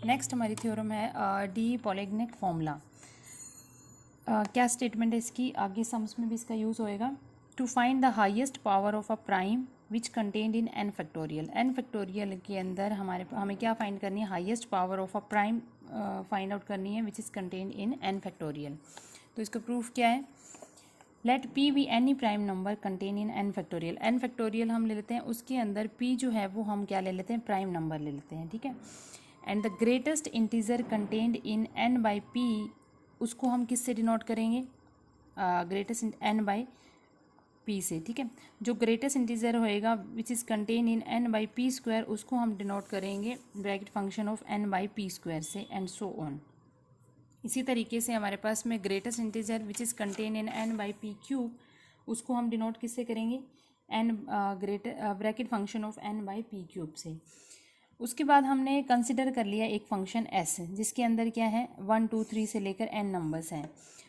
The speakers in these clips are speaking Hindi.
नेक्स्ट हमारी थ्योरम है डी पॉलीगैनिक फॉर्मूला। क्या स्टेटमेंट है इसकी, आगे सम्स में भी इसका यूज़ होएगा। To find the highest power of a prime which contained in N factorial. N factorial के अंदर हमें क्या फाइंड करनी है, highest power of a prime find out करनी है which is contained in N factorial. तो इसका प्रूफ क्या है, let p be any prime number contain in N factorial. N factorial हम ले लेते हैं, उसके अंदर पी जो है वो हम क्या ले लेते हैं, प्राइम नंबर ले लेते हैं, ठीक है। And the greatest integer contained in n by P, उसको हम किससे डिनोट करेंगे, ग्रेटेस्ट एन बाई पी से, ठीक है। जो ग्रेटेस्ट इंटीजर होएगा which is contain in n by P square, उसको हम डिनोट करेंगे bracket function of N by P square से, एंड सो ऑन। इसी तरीके से हमारे पास में greatest integer which is contain in n by p cube, उसको हम डिनोट किससे करेंगे, n bracket function of N by p cube से। उसके बाद हमने कंसिडर कर लिया एक फंक्शन एस, जिसके अंदर क्या है 1 2 3 से लेकर एन नंबर्स हैं।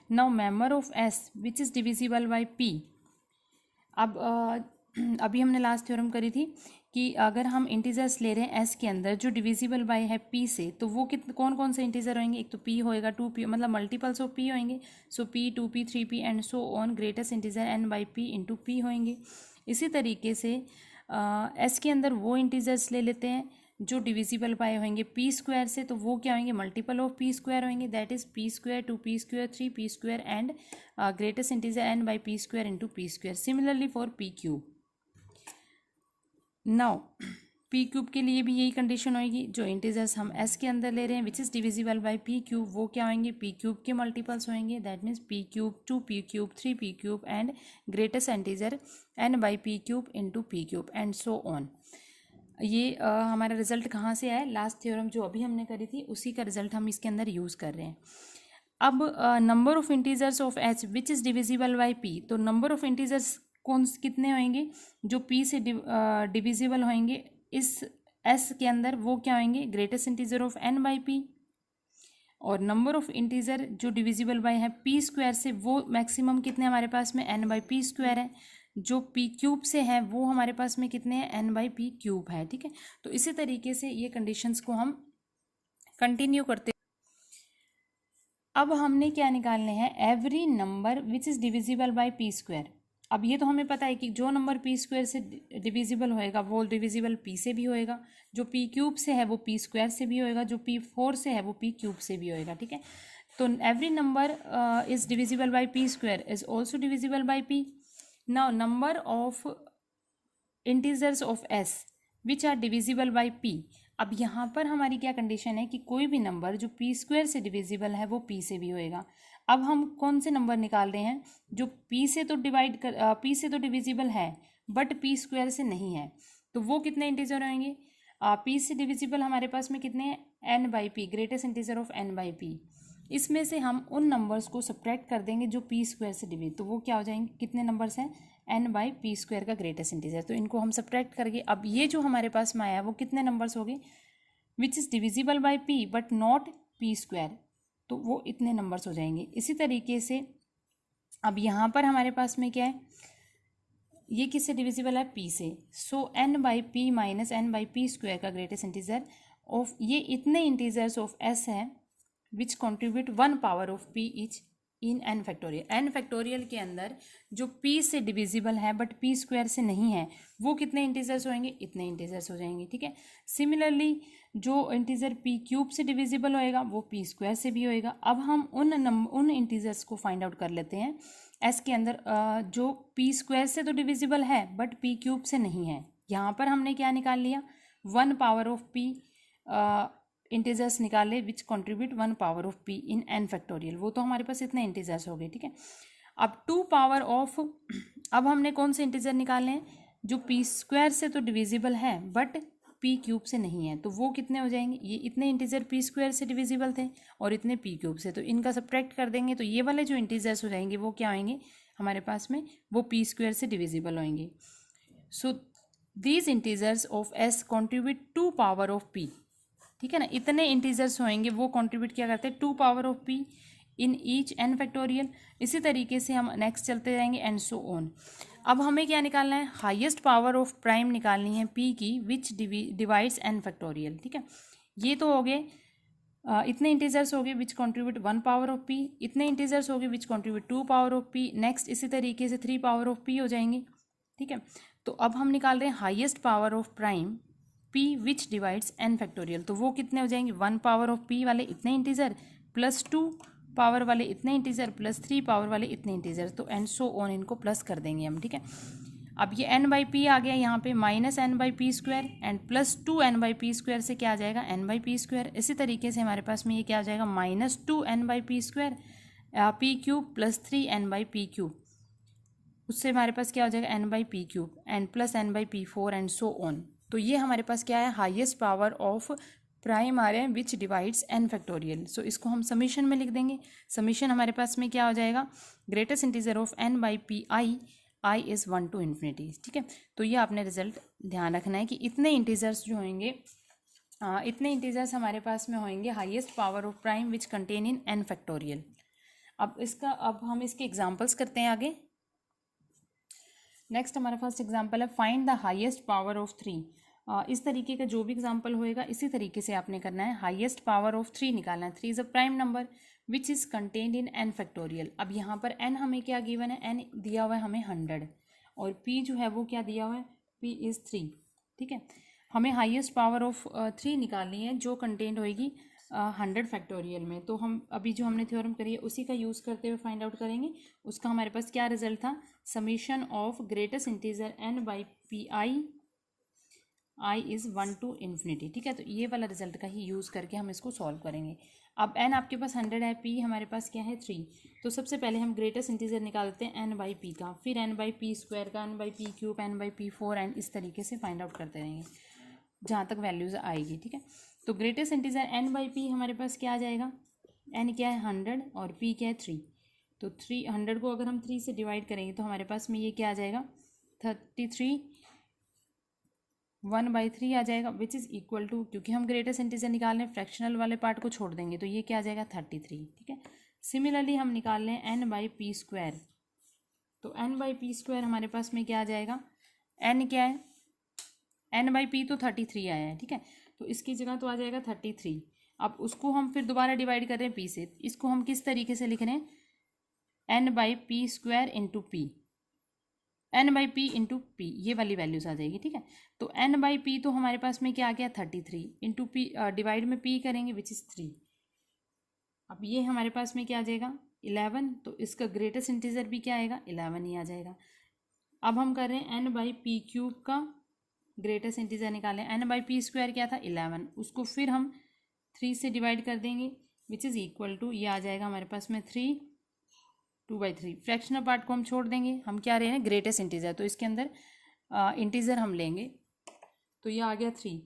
Now member of s which is divisible by P. अब अभी हमने लास्ट थ्योरम करी थी कि अगर हम इंटीजर्स ले रहे हैं एस के अंदर जो डिविजिबल बाय है पी से, तो वो कौन कौन से इंटीजर होंगे, एक तो पी होएगा, 2p मतलब मल्टीपल्स ऑफ पी होंगे, so p 2p 3p and so on, greatest integer n by p into p होंगे। इसी तरीके से एस के अंदर वो इंटीजर्स ले लेते हैं जो डिविजिबल बाय होंगे पी स्क्वायर से, तो वो क्या होंगे, मल्टीपल ऑफ पी स्क्वायर होंगे, that is p square 2p square 3p square and greatest integer n by P square into p square. Similarly for p cube. Now p cube के लिए भी यही कंडीशन होगी, जो इंटीजर्स हम एस के अंदर ले रहे हैं which is divisible by p cube, वो क्या होंगे, पी क्यूब के मल्टीपल्स होंगे, that means p cube 2p cube 3p cube and greatest integer n by p cube into p cube and so on. ये हमारा रिजल्ट कहाँ से आया, लास्ट थ्योरम जो अभी हमने करी थी उसी का रिजल्ट हम इसके अंदर यूज़ कर रहे हैं। अब number of integers of H which is divisible by P, तो नंबर ऑफ इंटीजर्स कितने होंगे जो p से डिविजिबल होंगे इस s के अंदर, वो क्या होंगे, greatest integer of n by p। और नंबर ऑफ इंटीजर जो डिविजिबल बाय है p स्क्वायर से, वो मैक्सिमम कितने हमारे पास में n बाई पी स्क्वायर है। जो p क्यूब से है वो हमारे पास में कितने हैं, n बाई पी क्यूब है, ठीक है। तो इसी तरीके से ये कंडीशंस को हम कंटिन्यू करते। अब हमने क्या निकालने हैं, every number which is divisible by p square. अब ये तो हमें पता है कि जो नंबर पी स्क्वायर से डिविजिबल होएगा वो डिविजिबल पी से भी होएगा, जो पी क्यूब से है वो पी स्क्वायर से भी होएगा, जो पी 4 से है वो पी क्यूब से भी होएगा, ठीक है। तो every number is divisible by p square is also divisible by p. Now number of integers of s which are divisible by p. अब यहाँ पर हमारी क्या कंडीशन है कि कोई भी नंबर जो पी स्क्वायर से डिविजिबल है वो पी से भी होएगा। अब हम कौन से नंबर निकाल रहे हैं जो पी से तो पी से तो डिविजिबल है बट पी स्क्वायर से नहीं है, तो वो कितने इंटीजर होंगे, पी से डिविजिबल हमारे पास में कितने हैं, n by p, greatest integer of N by p. इसमें से हम उन नंबर्स को सब्ट्रैक्ट कर देंगे जो पी स्क्वायर से डिविजिबल, तो वो क्या हो जाएंगे, कितने नंबर्स हैं, एन बाई पी स्क्वायर का ग्रेटेस्ट इंटीजर, तो इनको हम सब्ट्रैक्ट करके अब ये जो हमारे पास में आया वो कितने नंबर्स हो गए, विच is divisible by P but not P square, तो वो इतने नंबर्स हो जाएंगे। इसी तरीके से अब यहाँ पर हमारे पास में क्या है, ये किससे डिविजिबल है, पी से, so N by P minus N by P square का ग्रेटेस्ट इंटीजर ऑफ, ये इतने इंटीजर्स ऑफ एस हैं which contribute 1 power of P each in N factorial. N factorial के अंदर जो p से डिविजिबल है बट p स्क्वायर से नहीं है, वो कितने इंटीजर्स होंगे, इतने इंटीजर्स हो जाएंगे, ठीक है। सिमिलरली जो इंटीजर p क्यूब से डिविजिबल होएगा वो p स्क्वायर से भी होएगा। अब हम उन इंटीजर्स को फाइंड आउट कर लेते हैं s के अंदर जो p स्क्वायर से तो डिविजिबल है बट p क्यूब से नहीं है। यहाँ पर हमने क्या निकाल लिया, 1 पावर ऑफ p इंटीजर्स निकाले which contribute 1 power of p in n factorial, वो तो हमारे पास इतने इंटीजर्स हो गए, ठीक है। अब 2 पावर ऑफ, अब हमने कौन से इंटीजर निकालने हैं जो p स्क्वायर से तो डिविजिबल है बट p क्यूब से नहीं है, तो वो कितने हो जाएंगे, ये इतने इंटीजर p स्क्वायर से डिविजिबल थे और इतने p क्यूब से, तो इनका सब्ट्रैक्ट कर देंगे तो ये वाले जो इंटीजर्स हो जाएंगे वो क्या होंगे हमारे पास में, वो p स्क्वायर से डिविजिबल होंगे। So these integers of s contribute 2 power of p, ठीक है ना, इतने इंटीजर्स होंगे वो कंट्रीब्यूट क्या करते हैं 2 power of p in each n factorial. इसी तरीके से हम नेक्स्ट चलते जाएंगे एंड सो ऑन। अब हमें क्या निकालना है, हाईएस्ट पावर ऑफ प्राइम निकालनी है p की विच डिवाइड्स n फैक्टोरियल, ठीक है। ये तो हो गए इतने इंटीजर्स हो गए which contribute 1 power of P, इतने इंटीजर्स हो गए which contribute 2 power of P, next इसी तरीके से 3 पावर ऑफ पी हो जाएंगे। ठीक है, तो अब हम निकाल रहे हैं highest power of prime p which divides n factorial. तो वो कितने हो जाएंगे, 1 पावर ऑफ पी वाले इतने इंटीजर प्लस 2 पावर वाले इतने इंटीजर प्लस 3 पावर वाले इतने इंटीजर, तो एंड सो ऑन इनको प्लस कर देंगे हम। ठीक है, अब ये एन बाई पी आ गया यहाँ पे minus N by P square and plus 2 n by P square से क्या आ जाएगा, एन बाई पी स्क्वायर। इसी तरीके से हमारे पास में ये क्या आ जाएगा, minus 2 n by P square p cube plus 3 n by p cube, उससे हमारे पास क्या हो जाएगा, n by p cube and plus N by p 4 and so on. तो ये हमारे पास क्या है, हाईएस्ट पावर ऑफ प्राइम आ रहे हैं which divides n factorial. So इसको हम समीशन में लिख देंगे। समीशन हमारे पास में क्या हो जाएगा, greatest integer of N by p i is 1 to infinity. ठीक है, तो ये आपने रिजल्ट ध्यान रखना है कि इतने इंटीजर्स जो होंगे, इतने इंटीजर्स हमारे पास में होंगे highest power of prime which contain in N factorial. अब हम इसके एग्जांपल्स करते हैं आगे। नेक्स्ट हमारा फर्स्ट एग्जांपल है find the highest power of 3। इस तरीके का जो भी एग्जांपल होएगा इसी तरीके से आपने करना है, हाईएस्ट पावर ऑफ 3 निकालना है। 3 is a prime number which is contained in N factorial. अब यहाँ पर एन हमें क्या गिवन है, एन दिया हुआ है हमें 100 और पी जो है वो क्या दिया हुआ है, पी इज़ 3। ठीक है, हमें हाईएस्ट पावर ऑफ 3 निकालनी है जो कंटेंट होएगी 100 फैक्टोरियल में। तो हम अभी जो हमने थ्योरम करी है उसी का यूज़ करते हुए फाइंड आउट करेंगे। उसका हमारे पास क्या रिजल्ट था, summation of greatest integer n by p i is 1 to infinity. ठीक है, तो ये वाला रिजल्ट का ही यूज़ करके हम इसको सॉल्व करेंगे। अब एन आपके पास 100 है, पी हमारे पास क्या है 3। तो सबसे पहले हम ग्रेटेस्ट इंटीजर निकालते हैं एन बाई पी का, फिर एन बाई पी स्क्वायर का, n by p cube, n by p 4 and इस तरीके से फाइंड आउट करते रहेंगे जहाँ तक वैल्यूज़ आएगी। ठीक है, तो greatest integer n by p हमारे पास क्या आ जाएगा, एन क्या है 100 और पी क्या है 3। तो 300 को अगर हम 3 से डिवाइड करेंगे तो हमारे पास में ये क्या आ जाएगा 33 1/3 आ जाएगा विच इज़ इक्वल टू, क्योंकि हम ग्रेटेस्ट इंटीजर निकाल रहे हैं फ्रैक्शनल वाले पार्ट को छोड़ देंगे तो ये क्या आ जाएगा 33। ठीक है, सिमिलरली हम निकाल लें एन बाई पी स्क्वायर। तो एन बाई पी स्क्वायर हमारे पास में क्या आ जाएगा, एन क्या है, एन बाई पी तो 33 आया है। ठीक है, तो इसकी जगह तो आ जाएगा 33। अब उसको हम फिर दोबारा डिवाइड कर रहे हैं पी से, इसको हम किस तरीके से लिख रहे हैं, n by P square into p, n by p into p, ये वाली वैल्यूज आ जाएगी। ठीक है, तो एन बाई पी तो हमारे पास में क्या आ गया 33 इंटू पी, डिवाइड में पी करेंगे विच इज़ 3। अब ये हमारे पास में क्या आ जाएगा 11, तो इसका ग्रेटेस्ट इंटीजर भी क्या आएगा 11 ही आ जाएगा। अब हम कर रहे हैं एन बाई पी क्यूब का ग्रेटेस्ट इंटीजर निकालें, एन बाई पी स्क्वायर क्या था 11, उसको फिर हम 3 से डिवाइड कर देंगे विच इज़ इक्वल टू, ये आ जाएगा हमारे पास में 3 2/3। फ्रैक्शनल पार्ट को हम छोड़ देंगे, हम क्या रहे हैं ग्रेटेस्ट इंटीजर, तो इसके अंदर इंटीजर हम लेंगे, तो ये आ गया 3।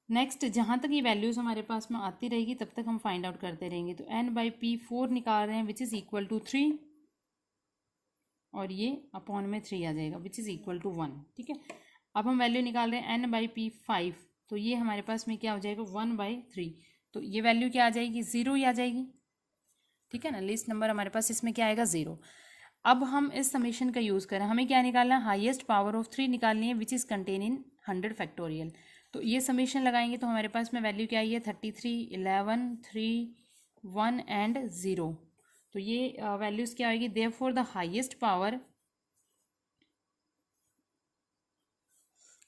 नेक्स्ट जहाँ तक ये वैल्यूज़ हमारे पास में आती रहेगी तब तक हम फाइंड आउट करते रहेंगे। तो एन बाई पी 4 निकाल रहे हैं विच इज़ इक्वल टू 3 और ये अपॉन में 3 आ जाएगा विच इज़ इक्वल टू 1। ठीक है, अब हम वैल्यू निकाल रहे हैं एन बाई पी 5, तो ये हमारे पास में क्या हो जाएगा 1/3। तो ये वैल्यू क्या आ जाएगी 0 ही आ जाएगी। ठीक है ना, लीस्ट नंबर हमारे पास इसमें क्या आएगा 0। अब हम इस समीशन का यूज़ करें, हमें क्या निकालना है, हाईएस्ट पावर ऑफ 3 निकालनी है which is contain in 100 factorial. तो ये समीशन लगाएंगे तो हमारे पास में वैल्यू क्या आई है 33 11 3 1 एंड 0। तो ये वैल्यूज़ क्या आएगी, therefore the highest power,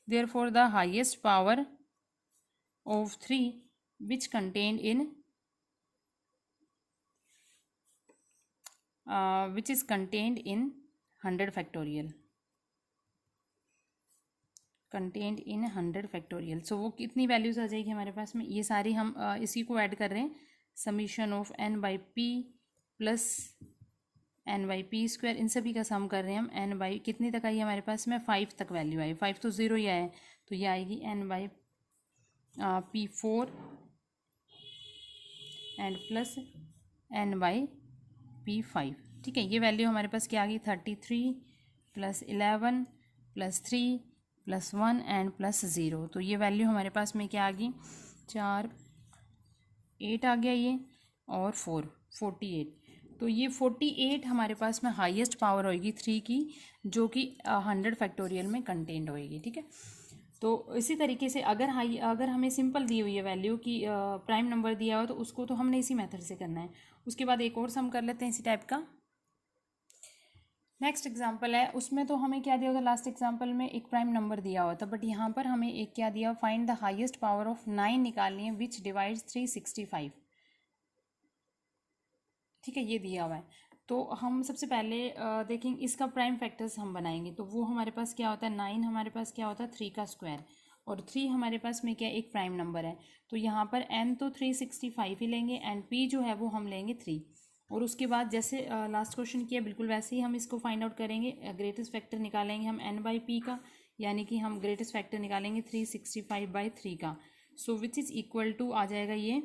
therefore the highest power of 3 which contained in which is contained in 100 factorial, contained in 100 factorial। सो वो कितनी वैल्यूज़ आ जाएगी हमारे पास में, ये सारी हम इसी को ऐड कर रहे हैं, summation of N by P plus N by P square, इन सभी का सम कर रहे हैं हम। एन बाई कितनी तक आई हमारे पास में 5 तक वैल्यू आई, 5 तो 0 ही आया है, तो ये आएगी n by p 4 and plus N by p 5। ठीक है, ये वैल्यू हमारे पास क्या आ गई 33 plus 11 plus 3 plus 1 and plus 0। तो ये वैल्यू हमारे पास में क्या आ गई 4 8 आ गया ये, और 4 48। तो ये 48 हमारे पास में हाईएस्ट पावर होएगी 3 की, जो कि 100 फैक्टोरियल में कंटेंड होएगी। ठीक है, तो इसी तरीके से अगर हमें सिंपल दी हुई है वैल्यू कि प्राइम नंबर दिया हो तो उसको तो हमने इसी मेथड से करना है। उसके बाद एक और सम कर लेते हैं इसी टाइप का। नेक्स्ट एग्जांपल है, उसमें तो हमें क्या दिया होता, लास्ट एग्जांपल में एक प्राइम नंबर दिया हुआ था, बट यहाँ पर हमें एक क्या दिया, find the highest power of 9 निकालनी है विच डिवाइड्स 365। ठीक है, ये दिया हुआ है। तो हम सबसे पहले देखेंगे इसका प्राइम फैक्टर्स हम बनाएंगे। तो वो हमारे पास क्या होता है, 9 हमारे पास क्या होता है 3 का स्क्वायर, और 3 हमारे पास में क्या एक प्राइम नंबर है। तो यहाँ पर n तो 365 ही लेंगे एंड p जो है वो हम लेंगे 3। और उसके बाद जैसे लास्ट क्वेश्चन किया बिल्कुल वैसे ही हम इसको फाइंड आउट करेंगे। ग्रेटेस्ट फैक्टर निकालेंगे हम n/p का, यानी कि हम ग्रेटेस्ट फैक्टर निकालेंगे 365/3 का। सो विच इज़ इक्वल टू आ जाएगा ये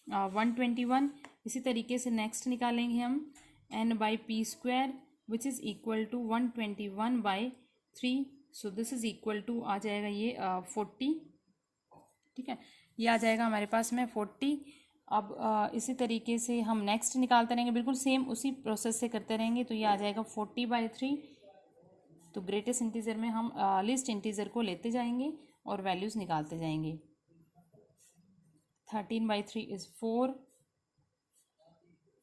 121। इसी तरीके से नेक्स्ट निकालेंगे हम n/p² which is equal to 121/3। So this is equal to आ जाएगा ये 40। ठीक है, ये आ जाएगा हमारे पास में 40। अब इसी तरीके से हम नेक्स्ट निकालते रहेंगे, बिल्कुल सेम उसी प्रोसेस से करते रहेंगे। तो ये आ जाएगा 40/3। तो ग्रेटेस्ट इंटीजर में हम लिस्ट इंटीजर को लेते जाएंगे और वैल्यूज़ निकालते जाएंगे। 13/3 इज़ 4।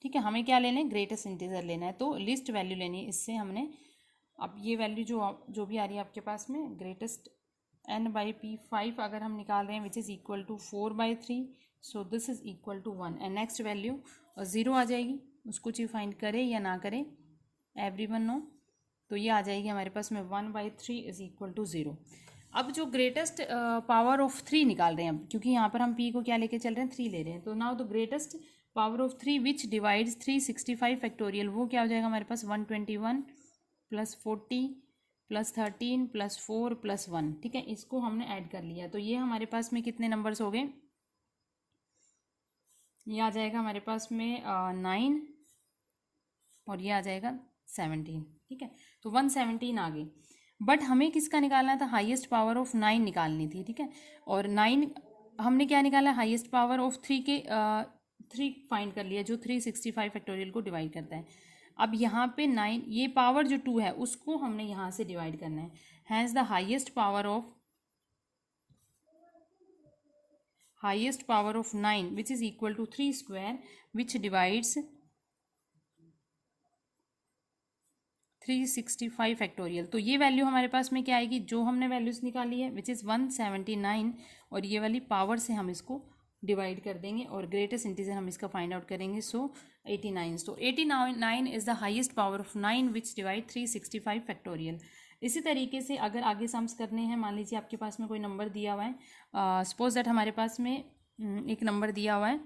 ठीक है, हमें क्या लेना है, ग्रेटेस्ट इंटीजर लेना है, तो लिस्ट वैल्यू लेनी है इससे हमने। अब ये वैल्यू जो भी आ रही है आपके पास में, ग्रेटेस्ट n/p5 अगर हम निकाल रहे हैं which is equal to 4/3। So this is equal to 1 and next value 0 आ जाएगी। उसको चाहे फाइंड करें या ना करें, एवरीवन नो। तो ये आ जाएगी हमारे पास में 1/3 इज़ इक्वल टू 0। अब जो ग्रेटेस्ट पावर ऑफ 3 निकाल रहे हैं, अब क्योंकि यहाँ पर हम p को क्या लेके चल रहे हैं, 3 ले रहे हैं। तो now the greatest power of 3 which divides 365 factorial, वो क्या हो जाएगा हमारे पास 121 + 40 + 13 + 4 + 1। ठीक है, इसको हमने ऐड कर लिया। तो ये हमारे पास में कितने नंबर्स हो गए, ये आ जाएगा हमारे पास में 9 और ये आ जाएगा 17। ठीक है, तो 117 आ गई। बट हमें किसका निकालना था, हाईएस्ट पावर ऑफ 9 निकालनी थी। ठीक है, और 9 हमने क्या निकाला, हाईएस्ट पावर ऑफ 3 के 3 फाइंड कर लिया जो 365 फैक्टोरियल को डिवाइड करता है। अब यहाँ पे 9, ये पावर जो 2 है उसको हमने यहाँ से डिवाइड करना है। Hence the highest power of 9 which is equal to 3² which divides 365 factorial. तो ये वैल्यू हमारे पास में क्या आएगी, जो हमने वैल्यूज़ निकाली है विच इज़ 179, और ये वाली पावर से हम इसको डिवाइड कर देंगे और ग्रेटेस्ट इंटीजर हम इसका फाइंड आउट करेंगे। सो 89। तो 89 is the highest power of 9 which divide 365 factorial. इसी तरीके से अगर आगे सम्स करने हैं, मान लीजिए आपके पास में कोई नंबर दिया हुआ है, सपोज दैट हमारे पास में एक नंबर दिया हुआ है।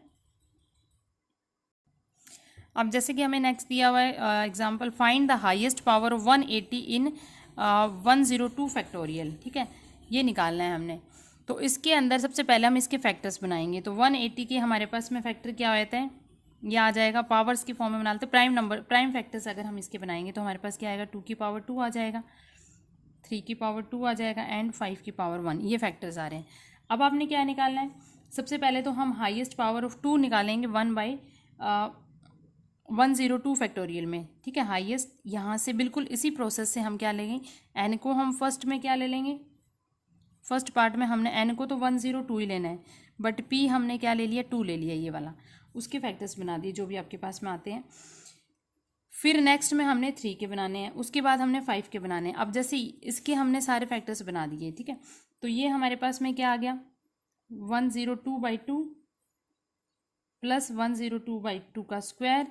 अब जैसे कि हमें नेक्स्ट दिया हुआ है example, find the highest power of 180 in 102 factorial. ठीक है, ये निकालना है हमने। तो इसके अंदर सबसे पहले हम इसके फैक्टर्स बनाएंगे। तो 180 के हमारे पास में फैक्टर क्या होते हैं, ये आ जाएगा पावर्स के फॉर्म में बनाते हैं। प्राइम फैक्टर्स अगर हम इसके बनाएंगे तो हमारे पास क्या आएगा, 2 की पावर 2 आ जाएगा, 3 की पावर 2 आ जाएगा एंड 5 की पावर 1। ये फैक्टर्स आ रहे हैं। अब आपने क्या निकालना है, सबसे पहले तो हम हाईएस्ट पावर ऑफ 2 निकालेंगे 1/102 फैक्टोरियल में। ठीक है, हाईएस्ट यहाँ से बिल्कुल इसी प्रोसेस से हम क्या लेंगे, एन को हम फर्स्ट में क्या ले लेंगे, फर्स्ट पार्ट में हमने एन को तो 102 ही लेना है, बट पी हमने क्या ले लिया, 2 ले लिया, ये वाला। उसके फैक्टर्स बना दिए जो भी आपके पास में आते हैं। फिर नेक्स्ट में हमने 3 के बनाने हैं, उसके बाद हमने 5 के बनाने हैं। अब जैसे इसके हमने सारे फैक्टर्स बना दिए। ठीक है, तो ये हमारे पास में क्या आ गया, 102/2 + 102/2 का स्क्वायर,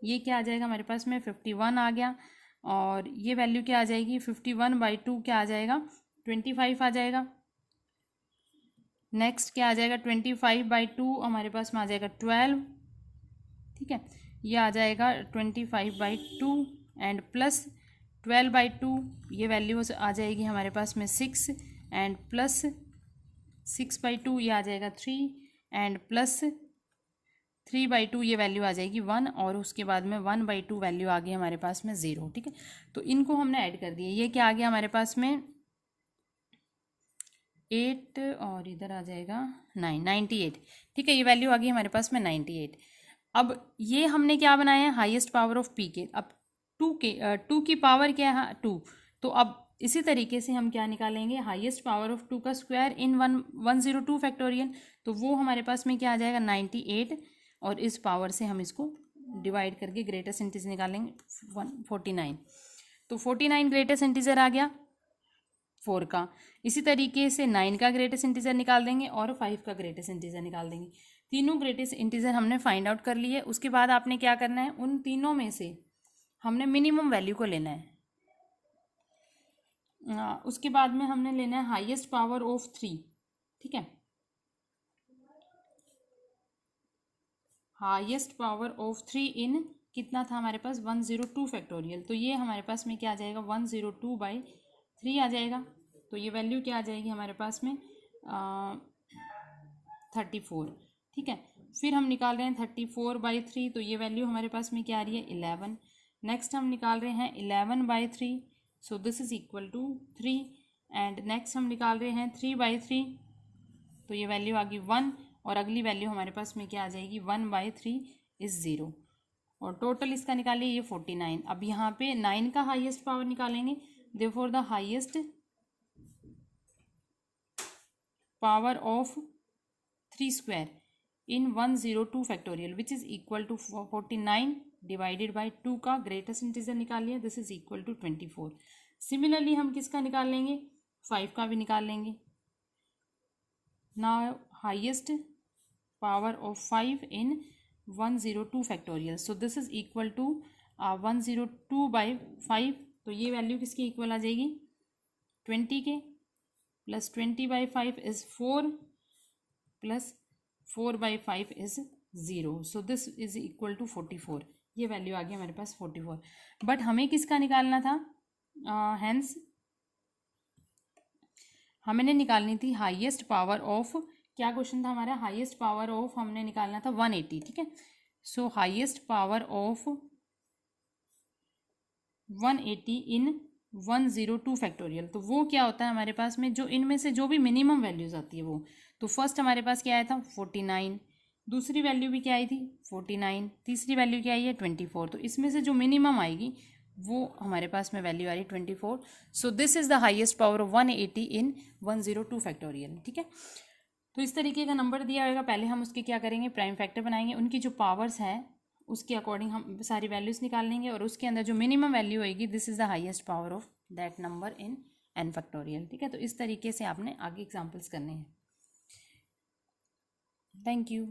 ये क्या आ जाएगा हमारे पास में 51 आ गया। और ये वैल्यू क्या आ जाएगी, 51/2 क्या आ जाएगा, 25 आ जाएगा। नेक्स्ट क्या आ जाएगा, 25/2 हमारे पास में आ जाएगा 12। ठीक है, ये आ जाएगा 25/2 एंड प्लस 12/2, ये वैल्यू आ जाएगी हमारे पास में 6 एंड प्लस 6/2 ये आ जाएगा 3 एंड प्लस 3/2 ये वैल्यू आ जाएगी 1, और उसके बाद में 1/2 वैल्यू आ गई हमारे पास में 0। ठीक है, तो इनको हमने ऐड कर दिया। ये क्या आ गया हमारे पास में 8 और इधर आ जाएगा 98। ठीक है, ये वैल्यू आ गई हमारे पास में 98। अब ये हमने क्या बनाया है, हाईएस्ट पावर ऑफ पी के। अब 2 की पावर क्या है, 2। तो अब इसी तरीके से हम क्या निकालेंगे, हाईएस्ट पावर ऑफ 2 का स्क्वायर इन 102 फैक्टोरियल, तो वो हमारे पास में क्या आ जाएगा 98, और इस पावर से हम इसको डिवाइड करके ग्रेटेस्ट इंटीजर निकालेंगे 49, तो 49 ग्रेटेस्ट इंटीजर आ गया 4 का। इसी तरीके से 9 का ग्रेटेस्ट इंटीजर निकाल देंगे और 5 का ग्रेटेस्ट इंटीजर निकाल देंगे। तीनों ग्रेटेस्ट इंटीजर हमने फाइंड आउट कर लिए। उसके बाद आपने क्या करना है, उन तीनों में से हमने मिनिमम वैल्यू को लेना है। उसके बाद में हमने लेना है हाईएस्ट पावर ऑफ 3, ठीक है, हाईएस्ट पावर ऑफ 3 इन कितना था हमारे पास 102 फैक्टोरियल, तो ये हमारे पास में क्या आ जाएगा 102/3 आ जाएगा। तो ये वैल्यू क्या आ जाएगी हमारे पास में 34, ठीक है। फिर हम निकाल रहे हैं 34/3, तो ये वैल्यू हमारे पास में क्या आ रही है 11। नेक्स्ट हम निकाल रहे हैं 11/3, so this is equal to 3। And next हम निकाल रहे हैं 3/3, तो ये वैल्यू आ गई 1, और अगली वैल्यू हमारे पास में क्या आ जाएगी 1/3 इज 0, और टोटल इसका निकालिए ये 49। अब यहाँ पे 9 का हाईएस्ट पावर निकालेंगे, therefore the highest power of 3 square in 102 factorial which is equal to 49 divided by 2 का ग्रेटेस्ट इंटीजर निकालिए, this is equal to 24। Similarly हम किसका निकाल लेंगे, 5 का भी निकाल लेंगे। Now highest power of 5 in 102 factorial, so this is equal to 102/5, तो ये वैल्यू किसके इक्वल आ जाएगी 20 के, plus 20/5 is 4, plus 4/5 is 0, so this is equal to 44। ये वैल्यू आ गई हमारे पास 44। बट हमें किसका निकालना था, हैंस हमने निकालनी थी हाईएस्ट पावर ऑफ, क्या क्वेश्चन था हमारा, हाईएस्ट पावर ऑफ हमने निकालना था 180, ठीक है। सो highest power of 180 in 102 factorial, तो वो क्या होता है हमारे पास में, जो इनमें से जो भी मिनिमम वैल्यूज आती है वो, तो फर्स्ट हमारे पास क्या आया था 49, दूसरी वैल्यू भी क्या आई थी 49, तीसरी वैल्यू क्या आई है 24, तो इसमें से जो मिनिमम आएगी वो हमारे पास में वैल्यू आ रही 24। सो this is the highest power of 180 in 102 factorial, ठीक है। तो इस तरीके का नंबर दिया होगा, पहले हम उसके क्या करेंगे प्राइम फैक्टर बनाएंगे, उनकी जो पावर्स है उसके अकॉर्डिंग हम सारी वैल्यूज निकाल लेंगे, और उसके अंदर जो मिनिमम वैल्यू होगी this is the highest power of that number in n factorial, ठीक है। तो इस तरीके से आपने आगे एग्जाम्पल्स करने हैं। Thank you.